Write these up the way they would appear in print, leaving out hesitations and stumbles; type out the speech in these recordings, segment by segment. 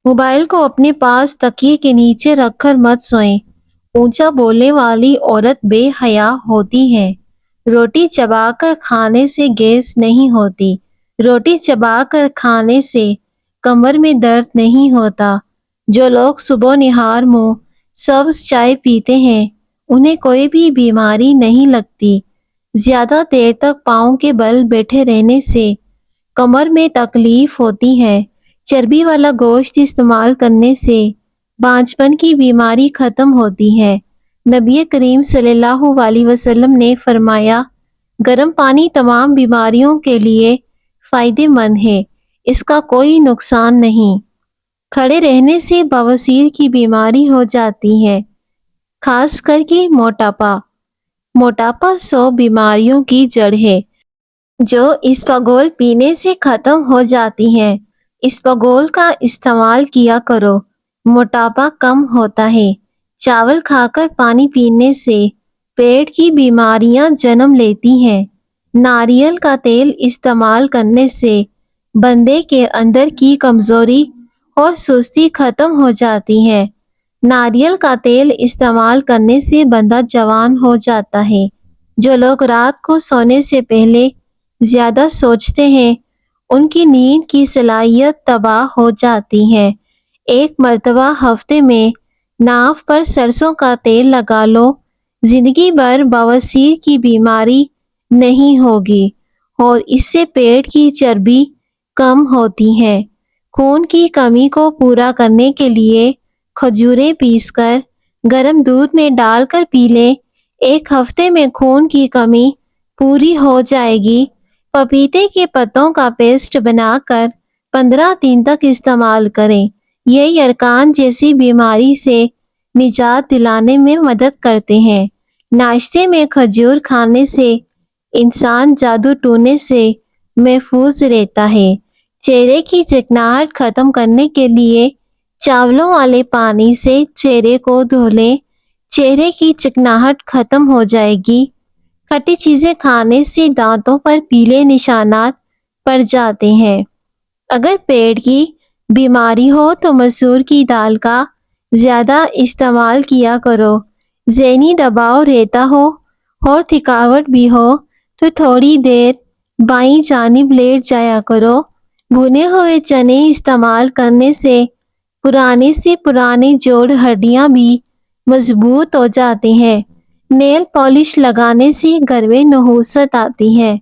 Mobile کو اپنے پاس تکیے کے نیچے رکھ کر مت سوئیں۔ اونچا بولنے والی عورت بے حیا ہوتی ہے۔ روٹی چبا کر کھانے سے گیس نہیں ہوتی۔ روٹی چبا کر کھانے سے کمر میں درد نہیں ہوتا۔ جو لوگ صبح نہار منہ سبز چائے پیتے ہیں انہیں کوئی بھی بیماری نہیں لگتی۔ زیادہ دیر تک پاؤں کے بل بیٹھے رہنے سے کمر میں تکلیف ہوتی ہے۔ چربی والا گوشت استعمال کرنے سے بانجھ پن کی بیماری ختم ہوتی ہے۔ نبی کریم صلی اللہ علیہ وسلم نے فرمایا، گرم پانی تمام بیماریوں کے لیے فائدہ مند ہے، اس کا کوئی نقصان نہیں۔ کھڑے رہنے سے بواسیر کی بیماری ہو جاتی ہے، خاص کر کے موٹاپا۔ موٹاپا 100 بیماریوں کی جڑ ہے جو اسپاغول پینے سے ختم ہو جاتی ہیں۔ اسپاغول کا استعمال کیا کرو، موٹاپا کم ہوتا ہے۔ چاول کھا کر پانی پینے سے پیٹ کی بیماریاں جنم لیتی ہیں۔ ناریل کا تیل استعمال کرنے سے بندے کے اندر کی کمزوری اور سستی ختم ہو جاتی ہے۔ ناریل کا تیل استعمال کرنے سے بندہ جوان ہو جاتا ہے۔ جو لوگ رات کو سونے سے پہلے زیادہ سوچتے ہیں ان کی نیند کی صلاحیت تباہ ہو جاتی ہے۔ ایک مرتبہ ہفتے میں ناف پر سرسوں کا تیل لگا لو، زندگی بھر بواسیر کی بیماری نہیں ہوگی، اور اس سے پیٹ کی چربی کم ہوتی ہے۔ خون کی کمی کو پورا کرنے کے لیے کھجوریں پیس کر گرم دودھ میں ڈال کر پی لیں، ایک ہفتے میں خون کی کمی پوری ہو جائے گی۔ پپیتے کے پتوں کا پیسٹ بنا کر 15 دن تک استعمال کریں، یہ یرقان جیسی بیماری سے نجات دلانے میں مدد کرتے ہیں۔ ناشتے میں کھجور کھانے سے انسان جادو ٹونے سے محفوظ رہتا ہے۔ چہرے کی چکناہٹ ختم کرنے کے لیے چاولوں والے پانی سے چہرے کو دھو لیں، چہرے کی چکناہٹ ختم ہو جائے گی۔ کھٹی چیزیں کھانے سے دانتوں پر پیلے نشانات پڑ جاتے ہیں۔ اگر پیٹ کی بیماری ہو تو مسور کی دال کا زیادہ استعمال کیا کرو۔ ذہنی دباؤ رہتا ہو اور تھکاوٹ بھی ہو تو تھوڑی دیر بائیں جانب لیٹ جایا کرو۔ بھنے ہوئے چنے استعمال کرنے سے پرانے سے پرانی جوڑ ہڈیاں بھی مضبوط ہو جاتے ہیں۔ نیل پالش لگانے سے گھر میں نحوست آتی ہے۔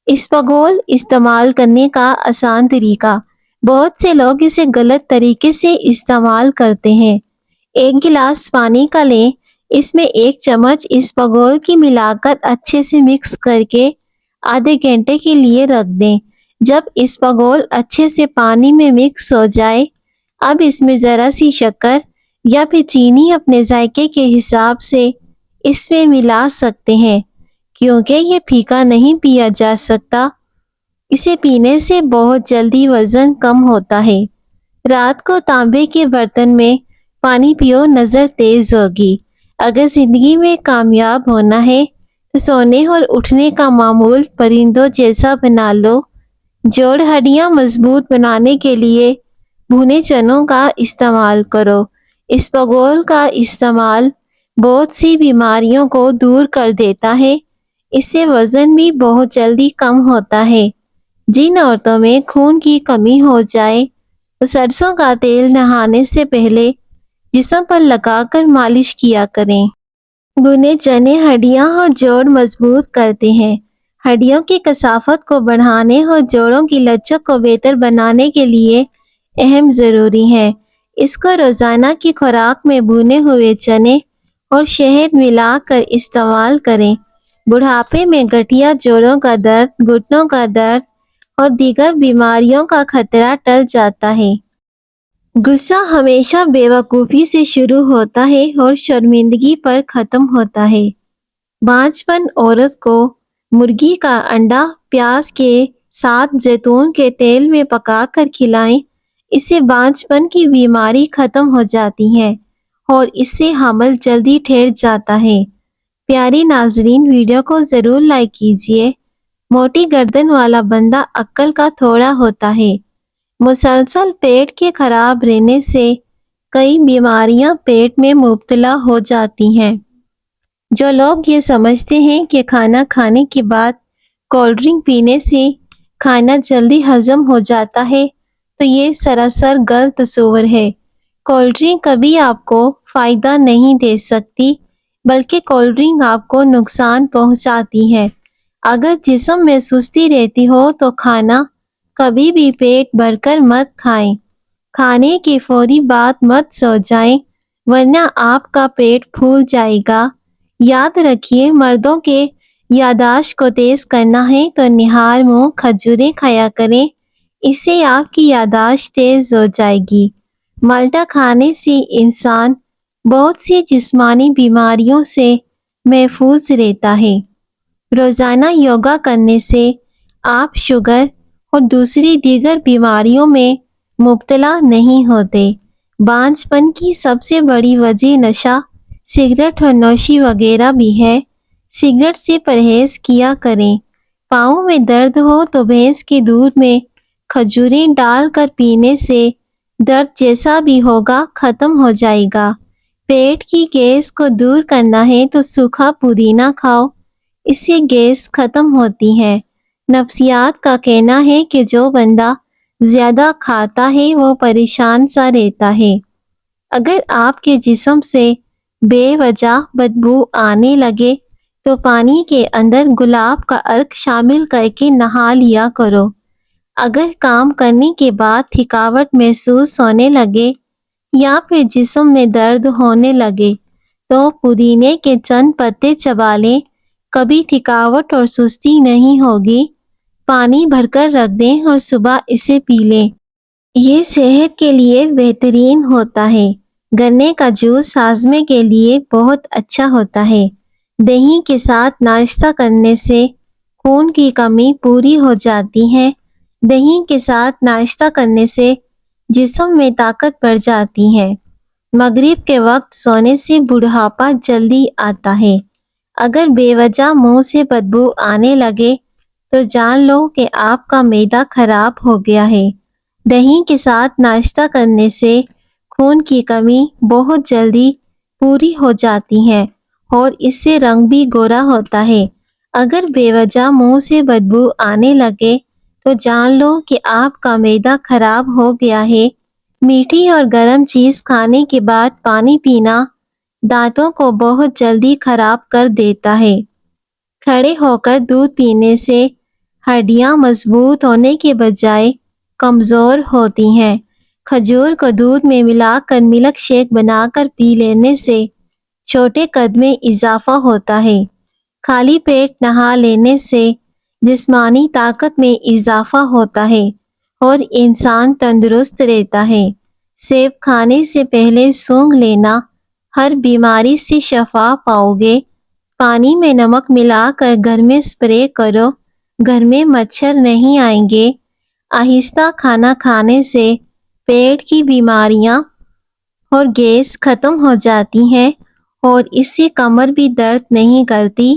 اسپاغول استعمال کرنے کا آسان طریقہ۔ بہت سے لوگ اسے غلط طریقے سے استعمال کرتے ہیں۔ ایک گلاس پانی کا لیں، اس میں 1 چمچ اسپاغول کی ملا کر اچھے سے مکس کر کے آدھے گھنٹے کے لیے رکھ دیں۔ جب اسپاغول اچھے سے پانی میں مکس ہو جائے، اب اس میں ذرا سی شکر یا پھر چینی اپنے ذائقے کے حساب سے اس میں ملا سکتے ہیں، کیونکہ یہ پھیکا نہیں پیا جا سکتا۔ اسے پینے سے بہت جلدی وزن کم ہوتا ہے۔ رات کو تانبے کے برتن میں پانی پیو، نظر تیز ہوگی۔ اگر زندگی میں کامیاب ہونا ہے تو سونے اور اٹھنے کا معمول پرندوں جیسا بنا لو۔ جوڑ ہڈیاں مضبوط بنانے کے لیے بھنے چنوں کا استعمال کرو۔ اسپاغول کا استعمال بہت سی بیماریوں کو دور کر دیتا ہے، اس سے وزن بھی بہت جلدی کم ہوتا ہے۔ جن عورتوں میں خون کی کمی ہو جائے تو سرسوں کا تیل نہانے سے پہلے جسم پر لگا کر مالش کیا کریں۔ بھنے چنے ہڈیاں اور جوڑ مضبوط کرتے ہیں۔ ہڈیوں کی کثافت کو بڑھانے اور جوڑوں کی لچک کو بہتر بنانے کے لیے اہم ضروری ہے۔ اس کو روزانہ کی خوراک میں بھنے ہوئے چنے اور شہد ملا کر استعمال کریں۔ بڑھاپے میں گٹھیا جوڑوں کا درد، گھٹنوں کا درد اور دیگر بیماریوں کا خطرہ ٹل جاتا ہے۔ غصہ ہمیشہ بے وقوفی سے شروع ہوتا ہے اور شرمندگی پر ختم ہوتا ہے۔ بانجھ پن عورت کو مرغی کا انڈا پیاز کے ساتھ زیتون کے تیل میں پکا کر کھلائیں، اس سے بانجھ پن کی بیماری ختم ہو جاتی ہے اور اس سے حمل جلدی ٹھہر جاتا ہے۔ پیاری ناظرین، ویڈیو کو ضرور لائک کیجیے۔ موٹی گردن والا بندہ عقل کا تھوڑا ہوتا ہے، مسلسل پیٹ کے خراب رہنے سے کئی بیماریاں پیٹ میں مبتلا ہو جاتی ہیں۔ جو لوگ یہ سمجھتے ہیں کہ کھانا کھانے کے بعد کولڈ ڈرنک پینے سے کھانا جلدی ہضم ہو جاتا ہے تو یہ سراسر غلط تصور ہے۔ کولڈ ڈرنک کبھی آپ کو فائدہ نہیں دے سکتی، بلکہ کولڈ ڈرنک آپ کو نقصان پہنچاتی ہے۔ اگر جسم میں سستی رہتی ہو تو کھانا کبھی بھی پیٹ بھر کر مت کھائیں۔ کھانے کے فوری بعد مت سو جائیں ورنہ آپ کا پیٹ پھول جائے گا۔ یاد رکھیے، مردوں کے یادداشت کو تیز کرنا ہے تو نہار منہ کھجوریں کھایا کریں، اس سے آپ کی یادداشت تیز ہو جائے گی۔ مالٹا کھانے سے انسان بہت سی جسمانی بیماریوں سے محفوظ رہتا ہے۔ روزانہ یوگا کرنے سے آپ شوگر اور دوسری دیگر بیماریوں میں مبتلا نہیں ہوتے۔ بانجھ پن کی سب سے بڑی وجہ نشہ، سگریٹ اور نوشی وغیرہ بھی ہے۔ سگریٹ سے پرہیز کیا کریں۔ پاؤں میں درد ہو تو بھینس کے دودھ میں کھجوریں ڈال کر پینے سے درد جیسا بھی ہوگا ختم ہو جائے گا۔ پیٹ کی گیس کو دور کرنا ہے تو سوکھا پودینہ کھاؤ، اس سے گیس ختم ہوتی ہے۔ نفسیات کا کہنا ہے کہ جو بندہ زیادہ کھاتا ہے وہ پریشان سا رہتا ہے۔ اگر آپ کے جسم سے بے وجہ بدبو آنے لگے تو پانی کے اندر گلاب کا عرق شامل کر کے نہا لیا کرو۔ اگر کام کرنے کے بعد تھکاوٹ محسوس ہونے لگے یا پھر جسم میں درد ہونے لگے تو پودینے کے چند پتے چبا لیں، کبھی تھکاوٹ اور سستی نہیں ہوگی۔ پانی بھر کر رکھ دیں اور صبح اسے پی لیں۔ یہ صحت کے لیے بہترین ہوتا ہے۔ گنے کا جوس ہاضمے کے لیے بہت اچھا ہوتا ہے۔ دہی کے ساتھ ناشتہ کرنے سے خون کی کمی پوری ہو جاتی ہے۔ دہی کے ساتھ ناشتہ کرنے سے جسم میں طاقت بڑھ جاتی ہے۔ مغرب کے وقت سونے سے بڑھاپا جلدی آتا ہے۔ اگر بے وجہ منہ سے بدبو آنے لگے تو جان لو کہ آپ کا معدہ خراب ہو گیا ہے۔ دہی کے ساتھ ناشتہ کرنے سے خون کی کمی بہت جلدی پوری ہو جاتی ہے اور اس سے رنگ بھی گورا ہوتا ہے۔ اگر بے وجہ منہ سے بدبو آنے لگے تو جان لو کہ آپ کا معدہ خراب ہو گیا ہے۔ میٹھی اور گرم چیز کھانے کے بعد پانی پینا دانتوں کو بہت جلدی خراب کر دیتا ہے۔ کھڑے ہو کر دودھ پینے سے ہڈیاں مضبوط ہونے کے بجائے کمزور ہوتی ہیں۔ کھجور کو دودھ میں ملا کر ملک شیک بنا کر پی لینے سے چھوٹے قد میں اضافہ ہوتا ہے۔ خالی پیٹ نہا لینے سے جسمانی طاقت میں اضافہ ہوتا ہے اور انسان تندرست رہتا ہے۔ سیب کھانے سے پہلے سونگھ لینا، ہر بیماری سے شفا پاؤ گے۔ پانی میں نمک ملا کر گھر میں اسپرے کرو، گھر میں مچھر نہیں آئیں گے۔ آہستہ کھانا کھانے سے پیٹ کی بیماریاں اور گیس ختم ہو جاتی ہیں اور اس سے کمر بھی درد نہیں کرتی۔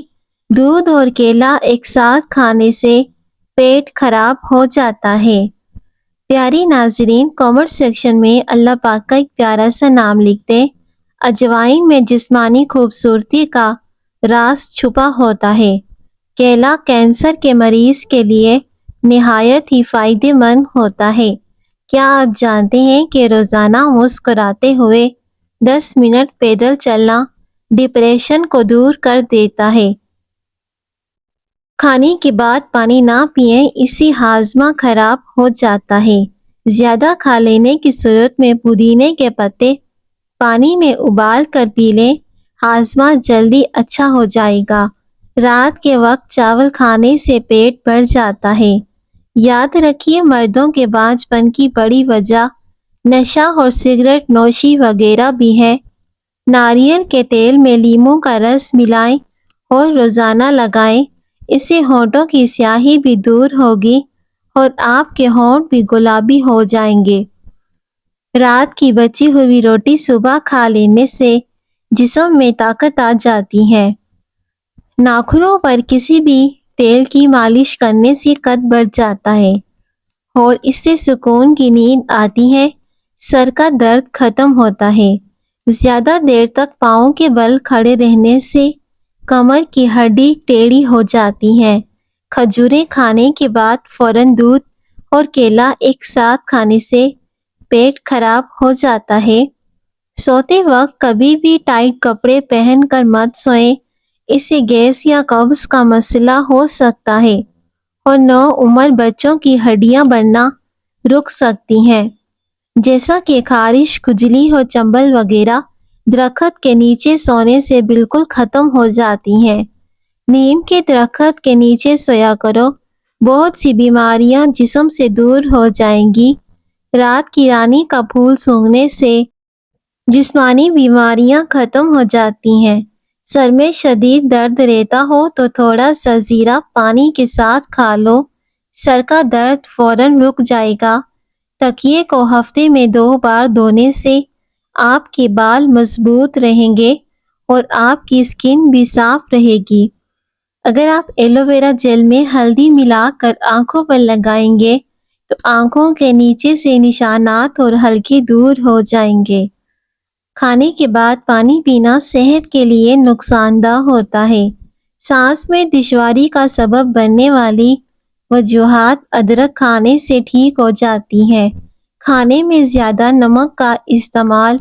دودھ اور کیلا ایک ساتھ کھانے سے پیٹ خراب ہو جاتا ہے۔ پیاری ناظرین، کامنٹ سیکشن میں اللہ پاک کا ایک پیارا سا نام لکھ دیں۔ اجوائن میں جسمانی خوبصورتی کا راز چھپا ہوتا ہے۔ کیلا کینسر کے مریض کے لیے نہایت ہی فائدہ مند ہوتا ہے۔ کیا آپ جانتے ہیں کہ روزانہ مسکراتے ہوئے 10 منٹ پیدل چلنا ڈپریشن کو دور کر دیتا ہے؟ کھانے کے بعد پانی نہ پئیں، اس سے ہاضمہ خراب ہو جاتا ہے۔ زیادہ کھا لینے کی صورت میں پودینے کے پتے پانی میں ابال کر پی لیں، ہاضمہ جلدی اچھا ہو جائے گا۔ رات کے وقت چاول کھانے سے پیٹ بھر جاتا ہے۔ یاد رکھیے، مردوں کے بانجھ پن کی بڑی وجہ نشہ اور سگریٹ نوشی وغیرہ بھی ہے۔ ناریل کے تیل میں لیموں کا رس ملائیں اور روزانہ لگائیں، اس سے ہونٹوں کی سیاہی بھی دور ہوگی اور آپ کے ہونٹ بھی گلابی ہو جائیں گے۔ رات کی بچی ہوئی روٹی صبح کھا لینے سے جسم میں طاقت آ جاتی ہے۔ ناخنوں پر کسی بھی تیل کی مالش کرنے سے قد بڑھ جاتا ہے اور اس سے سکون کی نیند آتی ہے، سر کا درد ختم ہوتا ہے۔ زیادہ دیر تک پاؤں کے بل کھڑے رہنے سے کمر کی ہڈی ٹیڑھی ہو جاتی ہے۔ کھجوریں کھانے کے بعد فوراً دودھ اور کیلا ایک ساتھ کھانے سے پیٹ خراب ہو جاتا ہے۔ سوتے وقت کبھی بھی ٹائٹ کپڑے پہن کر مت سوئیں، اس سے گیس یا قبض کا مسئلہ ہو سکتا ہے اور نوعمر بچوں کی ہڈیاں بننا رک سکتی ہیں۔ جیسا کہ خارش، کھجلی اور چنبل وغیرہ درخت کے نیچے سونے سے بالکل ختم ہو جاتی ہیں۔ نیم کے درخت کے نیچے سویا کرو، بہت سی بیماریاں جسم سے دور ہو جائیں گی۔ رات کی رانی کا پھول سونگھنے سے جسمانی بیماریاں ختم ہو جاتی ہیں۔ سر میں شدید درد رہتا ہو تو تھوڑا سا زیرہ پانی کے ساتھ کھا لو، سر کا درد فوراً رک جائے گا۔ تکیے کو ہفتے میں 2 بار دھونے سے آپ کے بال مضبوط رہیں گے اور آپ کی اسکن بھی صاف رہے گی۔ اگر آپ ایلو ویرا جیل میں ہلدی ملا کر آنکھوں پر لگائیں گے تو آنکھوں کے نیچے سے نشانات اور ہلکے دور ہو جائیں گے۔ کھانے کے بعد پانی پینا صحت کے لیے نقصان دہ ہوتا ہے۔ سانس میں دشواری کا سبب بننے والی وجوہات ادرک کھانے سے ٹھیک ہو جاتی ہیں۔ کھانے میں زیادہ نمک کا استعمال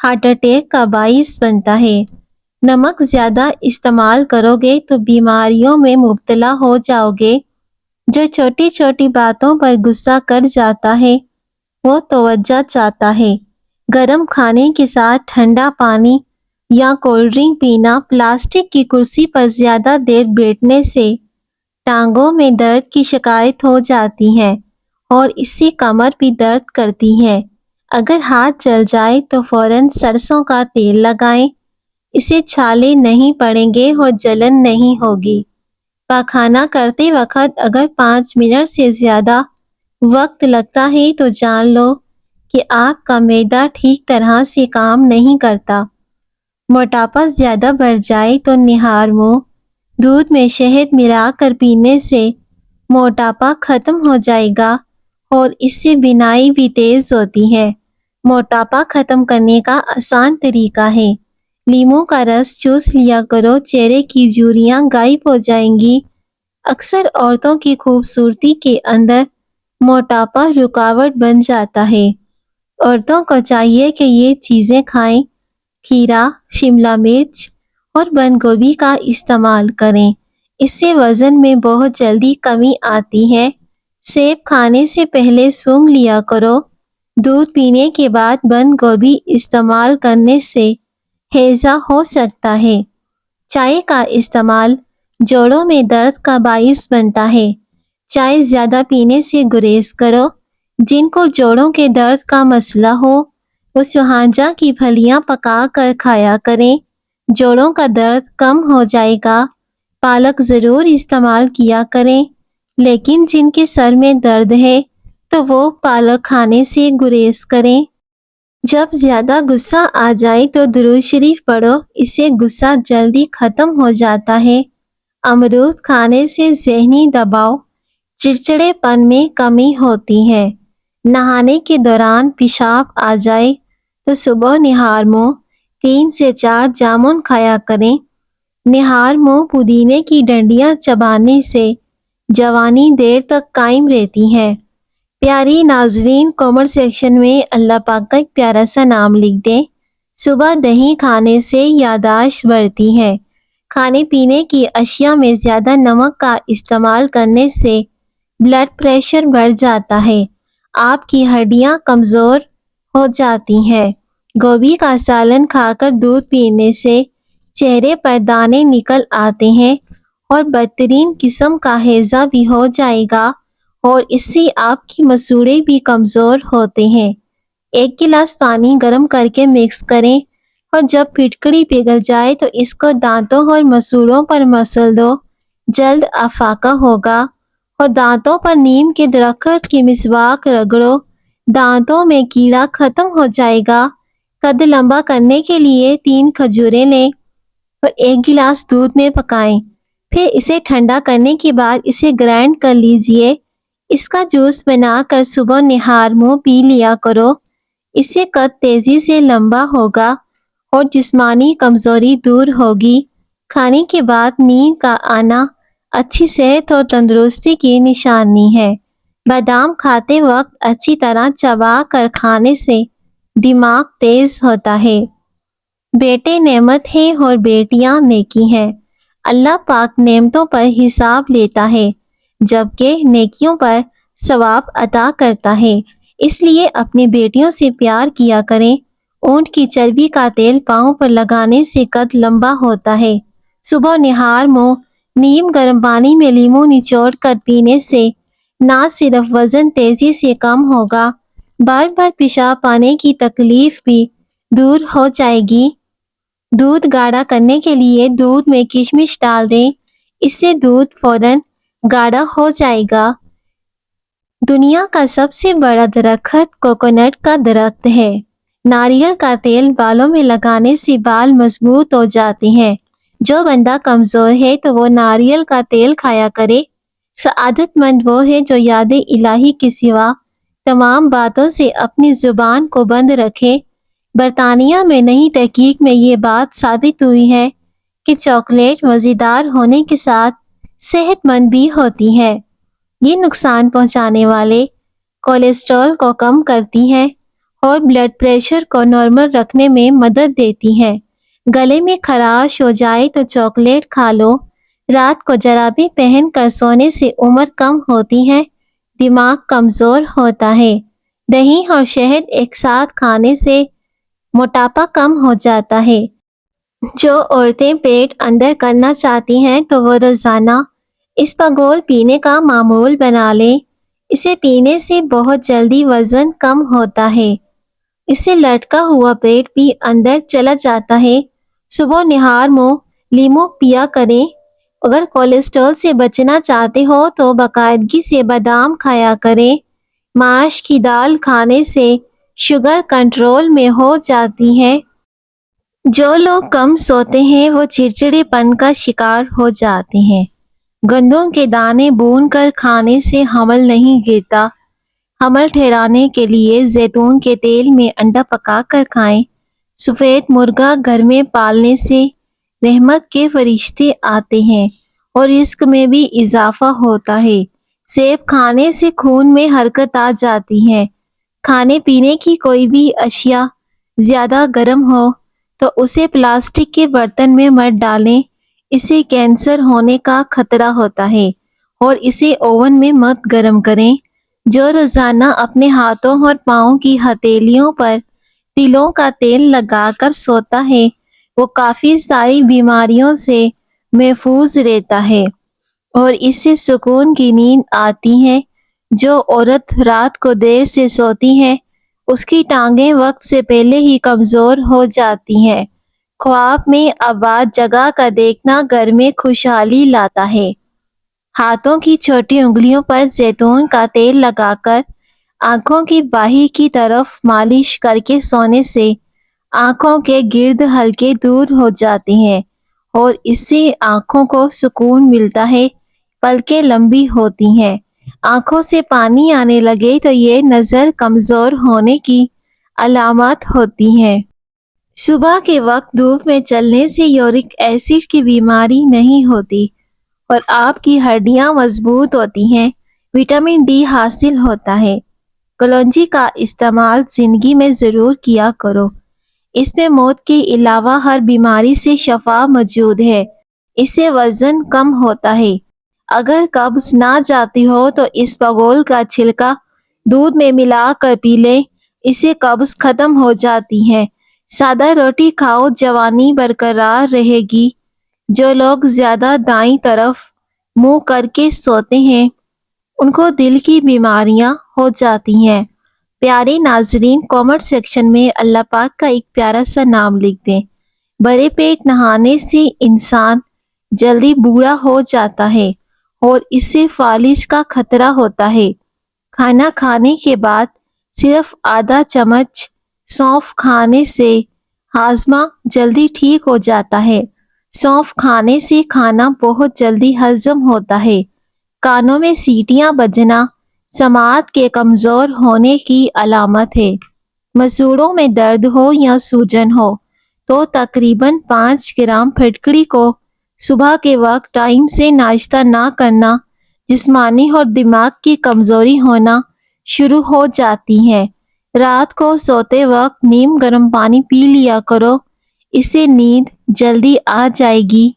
ہارٹ اٹیک کا باعث بنتا ہے۔ نمک زیادہ استعمال کرو گے تو بیماریوں میں مبتلا ہو جاؤ گے۔ جو چھوٹی چھوٹی باتوں پر غصہ کر جاتا ہے وہ توجہ چاہتا ہے۔ گرم کھانے کے ساتھ ٹھنڈا پانی یا کولڈ ڈرنک پینا۔ پلاسٹک کی کرسی پر زیادہ دیر بیٹھنے سے ٹانگوں میں درد کی شکایت ہو جاتی ہے اور اس سے کمر بھی درد کرتی ہے۔ اگر ہاتھ جل جائے تو فوراً سرسوں کا تیل لگائیں، اس سے چھالے نہیں پڑیں گے اور جلن نہیں ہوگی۔ پاخانہ کرتے وقت اگر 5 منٹ سے زیادہ وقت لگتا ہے تو جان لو کہ آپ کا معدہ ٹھیک طرح سے کام نہیں کرتا۔ موٹاپا زیادہ بڑھ جائے تو نہار منہ دودھ میں شہد ملا کر پینے سے موٹاپا ختم ہو جائے گا اور اس سے بینائی بھی تیز ہوتی ہے۔ موٹاپا ختم کرنے کا آسان طریقہ ہے، لیموں کا رس چوس لیا کرو، چہرے کی جھریاں غائب ہو جائیں گی۔ اکثر عورتوں کی خوبصورتی کے اندر موٹاپا رکاوٹ بن جاتا ہے۔ عورتوں کو چاہیے کہ یہ چیزیں کھائیں، کھیرا، شملہ مرچ اور بند گوبھی کا استعمال کریں، اس سے وزن میں بہت جلدی کمی آتی ہے۔ سیب کھانے سے پہلے سونگھ لیا کرو۔ دودھ پینے کے بعد بند گوبھی استعمال کرنے سے ہیضہ ہو سکتا ہے۔ چائے کا استعمال جوڑوں میں درد کا باعث بنتا ہے۔ چائے زیادہ پینے سے گریز کرو۔ جن کو جوڑوں کے درد کا مسئلہ ہو وہ سوہانجہ کی پھلیاں پکا کر کھایا کریں، جوڑوں کا درد کم ہو جائے گا۔ پالک ضرور استعمال کیا کریں، لیکن جن کے سر میں درد ہے تو وہ پالک کھانے سے گریز کریں۔ جب زیادہ غصہ آ جائے تو درود شریف پڑھو، اس سے غصہ جلدی ختم ہو جاتا ہے۔ امرود کھانے سے ذہنی دباؤ، چڑچڑے پن میں کمی ہوتی ہے۔ نہانے کے دوران پیشاب آ جائے تو صبح نہار منہ 3 سے 4 جامن کھایا کریں۔ نہار منہ پودینے کی ڈنڈیاں چبانے سے جوانی دیر تک قائم رہتی ہے۔ پیاری ناظرین، کمنٹ سیکشن میں اللہ پاک کا ایک پیارا سا نام لکھ دیں۔ صبح دہی کھانے سے یادداشت بڑھتی ہے۔ کھانے پینے کی اشیاء میں زیادہ نمک کا استعمال کرنے سے بلڈ پریشر بڑھ جاتا ہے، آپ کی ہڈیاں کمزور ہو جاتی ہیں۔ گوبھی کا سالن کھا کر دودھ پینے سے چہرے پر دانے نکل آتے ہیں اور بدترین قسم کا ہیضہ بھی ہو جائے گا اور اس سے آپ کی مسوڑھے بھی کمزور ہوتے ہیں۔ 1 گلاس پانی گرم کر کے مکس کریں اور جب پھٹکڑی پگھل جائے تو اس کو دانتوں اور مسوڑھوں پر مسل دو، جلد افاقہ ہوگا۔ اور دانتوں پر نیم کے درخت کی مسواک رگڑو، دانتوں میں کیڑا ختم ہو جائے گا۔ قد لمبا کرنے کے لیے 3 کھجوریں لیں اور 1 گلاس دودھ میں پکائیں، پھر اسے ٹھنڈا کرنے کے بعد اسے گرائنڈ کر لیجئے۔ اس کا جوس بنا کر صبح نہار منہ پی لیا کرو، اس سے قد تیزی سے لمبا ہوگا اور جسمانی کمزوری دور ہوگی۔ کھانے کے بعد نیند کا آنا اچھی صحت اور تندرستی کی نشانی ہے۔ بادام کھاتے وقت اچھی طرح چبا کر کھانے سے دماغ تیز ہوتا ہے۔ بیٹے نعمت ہیں اور بیٹیاں نیکی ہیں۔ اللہ پاک نعمتوں پر حساب لیتا ہے جبکہ نیکیوں پر ثواب عطا کرتا ہے، اس لیے اپنی بیٹیوں سے پیار کیا کریں۔ اونٹ کی چربی کا تیل پاؤں پر لگانے سے قد لمبا ہوتا ہے۔ صبح نہار منہ نیم گرم پانی میں لیموں نچوڑ کر پینے سے نہ صرف وزن تیزی سے کم ہوگا، بار بار پیشاب آنے کی تکلیف بھی دور ہو جائے گی۔ دودھ گاڑھا کرنے کے لیے دودھ میں کشمش ڈال دیں، اس سے دودھ فوراً گاڑھا ہو جائے گا۔ دنیا کا سب سے بڑا درخت کوکونٹ کا درخت ہے۔ ناریل کا تیل بالوں میں لگانے سے بال مضبوط ہو جاتے ہیں۔ جو بندہ کمزور ہے تو وہ ناریل کا تیل کھایا کرے۔ سعادت مند وہ ہے جو یاد الہی کے سوا تمام باتوں سے اپنی زبان کو بند رکھے۔ برطانیہ میں نئی تحقیق میں یہ بات ثابت ہوئی ہے کہ چاکلیٹ مزیدار ہونے کے ساتھ صحت مند بھی ہوتی ہے۔ یہ نقصان پہنچانے والے کولیسٹرول کو کم کرتی ہے اور بلڈ پریشر کو نارمل رکھنے میں مدد دیتی ہے۔ گلے میں خراش ہو جائے تو چاکلیٹ کھا لو۔ رات کو جرابیں پہن کر سونے سے عمر کم ہوتی ہے، دماغ کمزور ہوتا ہے۔ دہی اور شہد ایک ساتھ کھانے سے موٹاپا کم ہو جاتا ہے۔ جو عورتیں پیٹ اندر کرنا چاہتی ہیں تو وہ روزانہ اسپاغول پینے کا معمول بنا لیں۔ اسے پینے سے بہت جلدی وزن کم ہوتا ہے۔ اس سے لٹکا ہوا پیٹ بھی اندر چلا جاتا ہے۔ صبح نہار منہ لیموں پیا کریں۔ اگر کولیسٹرول سے بچنا چاہتے ہو تو باقاعدگی سے بادام کھایا کریں۔ ماش کی دال کھانے سے شوگر کنٹرول میں ہو جاتی ہے۔ جو لوگ کم سوتے ہیں وہ چڑچڑے پن کا شکار ہو جاتے ہیں۔ گندم کے دانے بھون کر کھانے سے حمل نہیں گرتا۔ حمل ٹھہرانے کے لیے زیتون کے تیل میں انڈا پکا کر کھائیں۔ سفید مرغا گھر میں پالنے سے رحمت کے فرشتے آتے ہیں اور رزق میں بھی اضافہ ہوتا ہے۔ سیب کھانے سے خون میں حرکت آ جاتی ہے۔ کھانے پینے کی کوئی بھی اشیاء زیادہ گرم ہو تو اسے پلاسٹک کے برتن میں مت ڈالیں، اس سے کینسر ہونے کا خطرہ ہوتا ہے، اور اسے اوون میں مت گرم کریں۔ جو روزانہ اپنے ہاتھوں اور پاؤں کی ہتھیلیوں پر تلوں کا تیل لگا کر سوتا ہے وہ کافی ساری بیماریوں سے محفوظ رہتا ہے اور اس سے سکون کی نیند آتی ہے۔ جو عورت رات کو دیر سے سوتی ہے اس کی ٹانگیں وقت سے پہلے ہی کمزور ہو جاتی ہیں۔ خواب میں آباد جگہ کا دیکھنا گھر میں خوشحالی لاتا ہے۔ ہاتھوں کی چھوٹی انگلیوں پر زیتون کا تیل لگا کر آنکھوں کی باہی کی طرف مالش کر کے سونے سے آنکھوں کے گرد ہلکے دور ہو جاتے ہیں اور اس سے آنکھوں کو سکون ملتا ہے، پلکیں لمبی ہوتی ہیں۔ آنکھوں سے پانی آنے لگے تو یہ نظر کمزور ہونے کی علامات ہوتی ہیں۔ صبح کے وقت دھوپ میں چلنے سے یورک ایسڈ کی بیماری نہیں ہوتی اور آپ کی ہڈیاں مضبوط ہوتی ہیں۔ وٹامن ڈی حاصل ہوتا ہے۔ کلونجی کا استعمال زندگی میں ضرور کیا کرو۔ اس میں موت کے علاوہ ہر بیماری سے شفا موجود ہے۔ اس سے وزن کم ہوتا ہے۔ اگر قبض نہ جاتی ہو تو اسپاغول کا چھلکا دودھ میں ملا کر پی لیں، اس سے قبض ختم ہو جاتی ہے۔ سادہ روٹی کھاؤ، جوانی برقرار رہے گی۔ جو لوگ زیادہ دائیں طرف منہ کر کے سوتے ہیں ان کو دل کی بیماریاں ہو جاتی ہیں۔ پیارے ناظرین، کامنٹ سیکشن میں اللہ پاک کا ایک پیارا سا نام لکھ دیں۔ بھرے پیٹ نہانے سے انسان جلدی بوڑھا ہو جاتا ہے اور اس سے فالج کا خطرہ ہوتا ہے۔ کھانا کھانے کے بعد صرف آدھا چمچ سونف کھانے سے ہاضمہ جلدی ٹھیک ہو جاتا ہے۔ سونف کھانے سے کھانا بہت جلدی ہضم ہوتا ہے۔ کانوں میں سیٹیاں بجنا سماعت کے کمزور ہونے کی علامت ہے۔ مسوڑوں میں درد ہو یا سوجن ہو تو تقریباً 5 گرام پھٹکڑی کو صبح کے وقت ٹائم سے ناشتہ نہ کرنا جسمانی اور دماغ کی کمزوری ہونا شروع ہو جاتی ہے۔ رات کو سوتے وقت نیم گرم پانی پی لیا کرو، اس سے نیند جلدی آ جائے گی